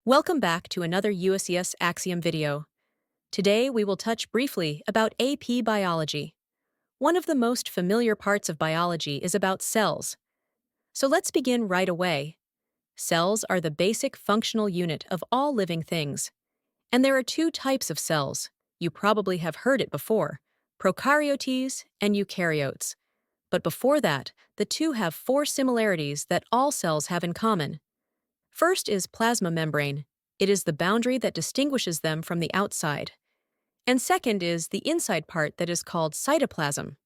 Welcome back to another USES Axiom video. Today we will touch briefly about AP biology. One of the most familiar parts of biology is about cells. So let's begin right away. Cells are the basic functional unit of all living things. And there are two types of cells. You probably have heard it before: prokaryotes and eukaryotes. But before that, the two have four similarities that all cells have in common. First is plasma membrane. It is the boundary that distinguishes them from the outside. And second is the inside part that is called cytoplasm.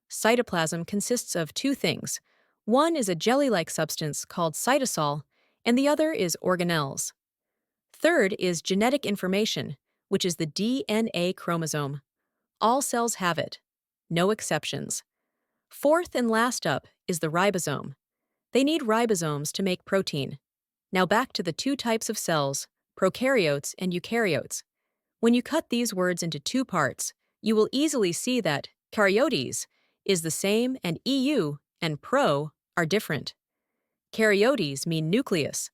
Cytoplasm consists of two things. One is a jelly-like substance called cytosol, and the other is organelles. Third is genetic information, which is the DNA chromosome. All cells have it, no exceptions. Fourth and last up is the ribosome. They need ribosomes to make protein. Now back to the two types of cells, prokaryotes and eukaryotes. When you cut these words into two parts, you will easily see that karyotes is the same and EU and pro are different. Karyotes mean nucleus.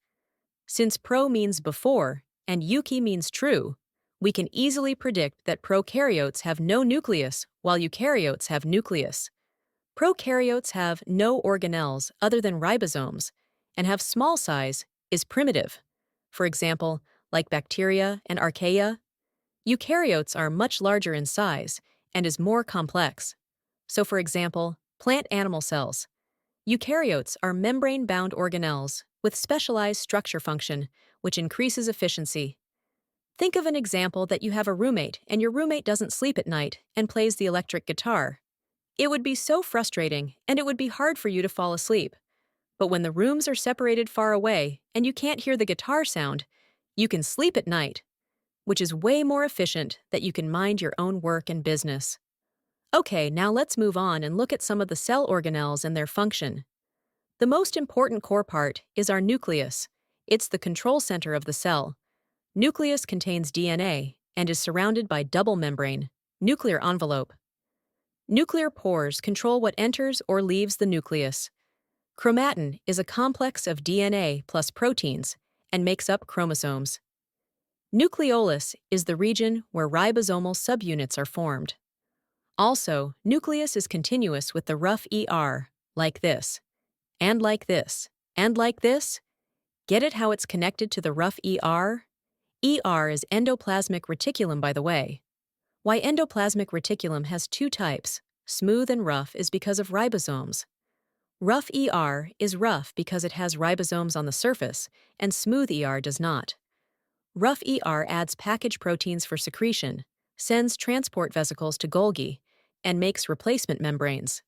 Since pro means before and euky means true, we can easily predict that prokaryotes have no nucleus while eukaryotes have nucleus. Prokaryotes have no organelles other than ribosomes and have small size, is primitive. For example, like bacteria and archaea. Eukaryotes are much larger in size and is more complex. So for example, plant animal cells. Eukaryotes are membrane-bound organelles with specialized structure function, which increases efficiency. Think of an example that you have a roommate and your roommate doesn't sleep at night and plays the electric guitar. It would be so frustrating and it would be hard for you to fall asleep. But when the rooms are separated far away and you can't hear the guitar sound, you can sleep at night, which is way more efficient that you can mind your own work and business. Okay, now let's move on and look at some of the cell organelles and their function. The most important core part is our nucleus. It's the control center of the cell. Nucleus contains DNA and is surrounded by double membrane, nuclear envelope. Nuclear pores control what enters or leaves the nucleus. Chromatin is a complex of DNA plus proteins and makes up chromosomes. Nucleolus is the region where ribosomal subunits are formed. Also, nucleus is continuous with the rough ER, like this, and like this, and like this. Get it how it's connected to the rough ER? ER is endoplasmic reticulum, by the way. Why endoplasmic reticulum has two types, smooth and rough, is because of ribosomes. Rough ER is rough because it has ribosomes on the surface, and smooth ER does not. Rough ER adds package proteins for secretion, sends transport vesicles to Golgi, and makes replacement membranes.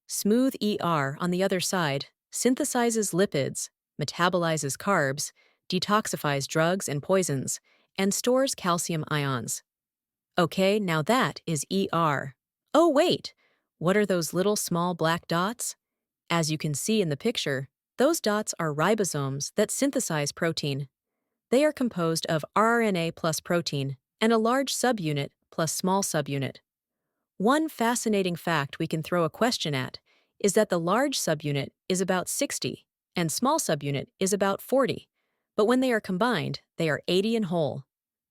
Smooth ER, on the other side, synthesizes lipids, metabolizes carbs, detoxifies drugs and poisons, and stores calcium ions. Okay, now that is ER. Oh wait, what are those little small black dots? As you can see in the picture, those dots are ribosomes that synthesize protein. They are composed of rRNA plus protein and a large subunit plus small subunit. One fascinating fact we can throw a question at is that the large subunit is about 60 and small subunit is about 40, but when they are combined, they are 80 in whole.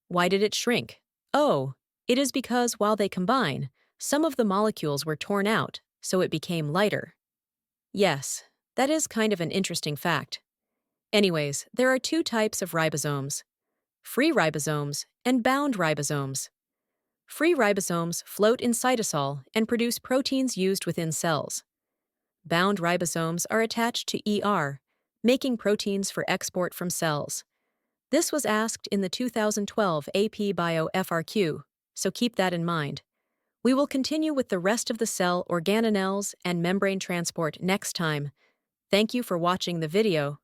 Why did it shrink? Oh, it is because while they combine, some of the molecules were torn out, so it became lighter. Yes, that is kind of an interesting fact. Anyways, there are two types of ribosomes: free ribosomes and bound ribosomes. Free ribosomes float in cytosol and produce proteins used within cells. Bound ribosomes are attached to ER, making proteins for export from cells. This was asked in the 2012 AP Bio FRQ, so keep that in mind. We will continue with the rest of the cell organelles and membrane transport next time. Thank you for watching the video.